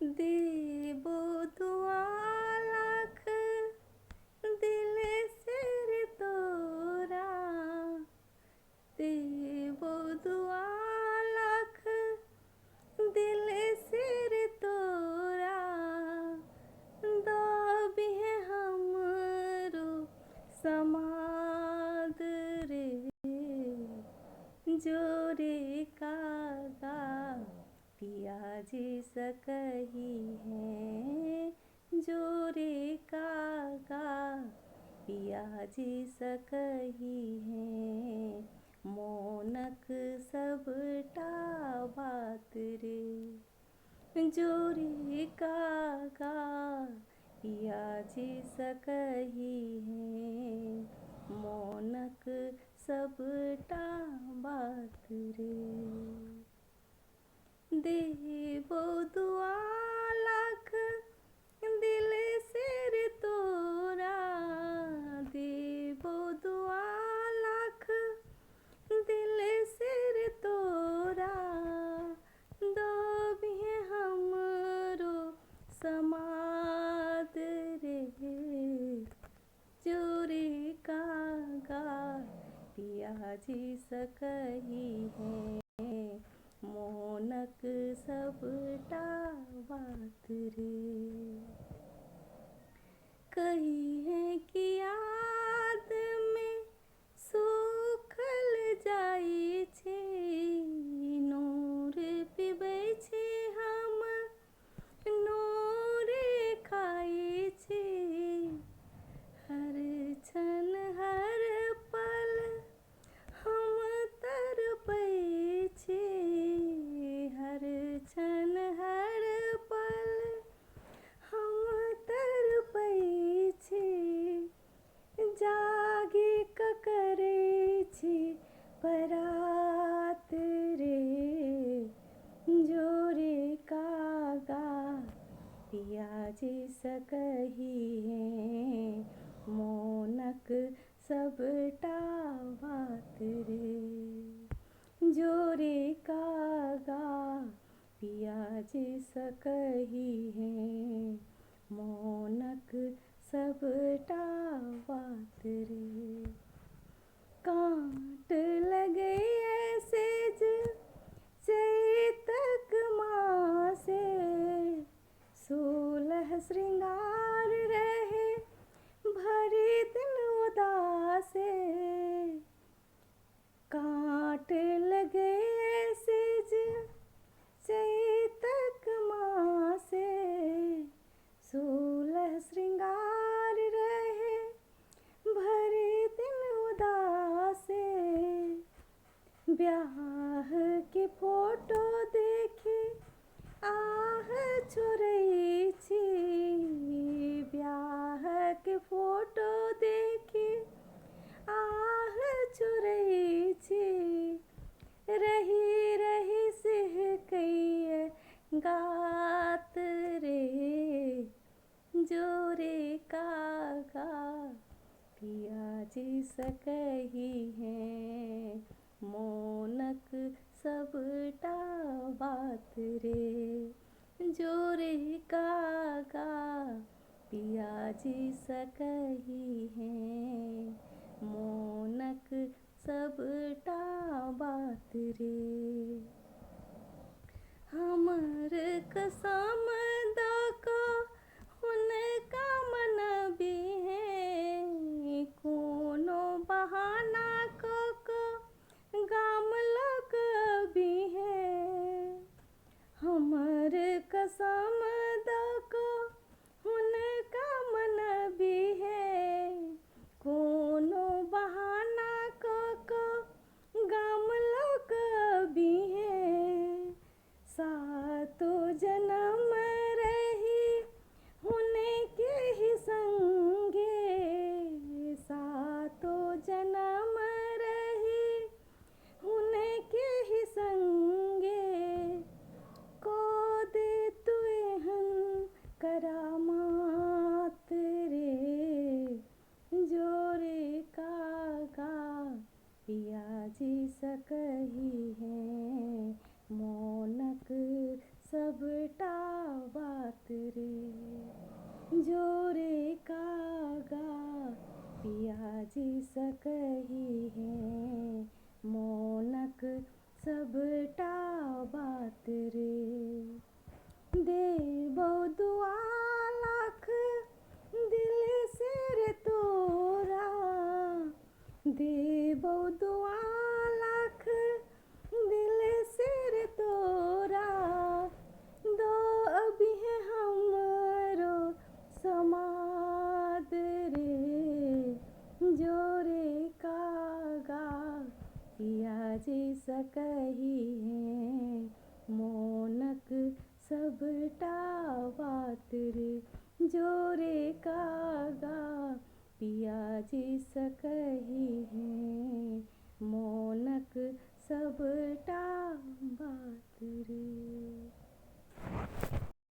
देबो दुआ लाख दिल सिर तोरा, देबो दुआ लाख दिल सिर तोरा, दबिहे हमरो समाद रे, जोरे कागा पिया जी सकही है, जोरे कागा पिया जी सकही है, मोनक सबटा बात रे, जोरे कागा पिया जी सकही है, मोनक सबटा बात रे। देबो दुआ लाख दिल सिर तोरा, देबो दुआ लाख दिल सिर तोरा, दबिहे हमरो समाद रे, जोरे कागा पिया जी सकही है, मोनक सबटा बात रे। कही है कि याद में सूखल जाई छे, नूर पीबै छे हम नूर खाई छे, हर क्षण हर पल हम तड़पै छे, हर क्षण हर पल हम तड़पै छे, जागे क करै छी परात रे, जोरे कागा पिया जी सकही है, मोनक सबटा बात रे, जोरे कागा पिया जी सकही है, मोनक सबटा बात रे। कांट लगे ऐसे चैतक मासे, 16 श्रृंगार रहे भरी दिन उदासे, कांट लगे ऐसे चैतक मासे, 16 श्रृंगार रहे भरे दिन उदासे, ब्याह के फोटो देखे आह छोड़ै छी, ब्याह के फोटो देखे आह छोड़ै छी, रही रही सिहकै गात रे, जोरे कागा पिया जी सकही है, मोनक सबटा बात रे, जोरे कागा पिया जी सकही है, मोनक सबटा बात रे। हमर कसम दऽ कऽ हुनका मनबिहे, कोनो बहाना कऽ कऽ गाम लऽ कऽ अबिहे, हमर कसम दऽ कऽ हुनका मनबिहे, कोनो बहाना कऽ कऽ गाम लऽ कऽ अबिहे, सातो जन्म रही हुनके ही संगे, सातो जन्म रही हुनके ही संगे, को दे तू एहन करामात रे, जोरे कागा पिया जी सकही है, मोनक सबटा बात रे जोरे कागा पिया जी सकही है मोनक सबटा बात रे देबो दुआ लाख दिल से रे तोरा देबो दुआ लाख दिल से रे तोरा दो अभी है हमरो समाद रे जोरे कागा पिया जी सकही है मोनक सबटा बात रे जोरे कागा पिया जी सकही है मोनक सबटा बात रे।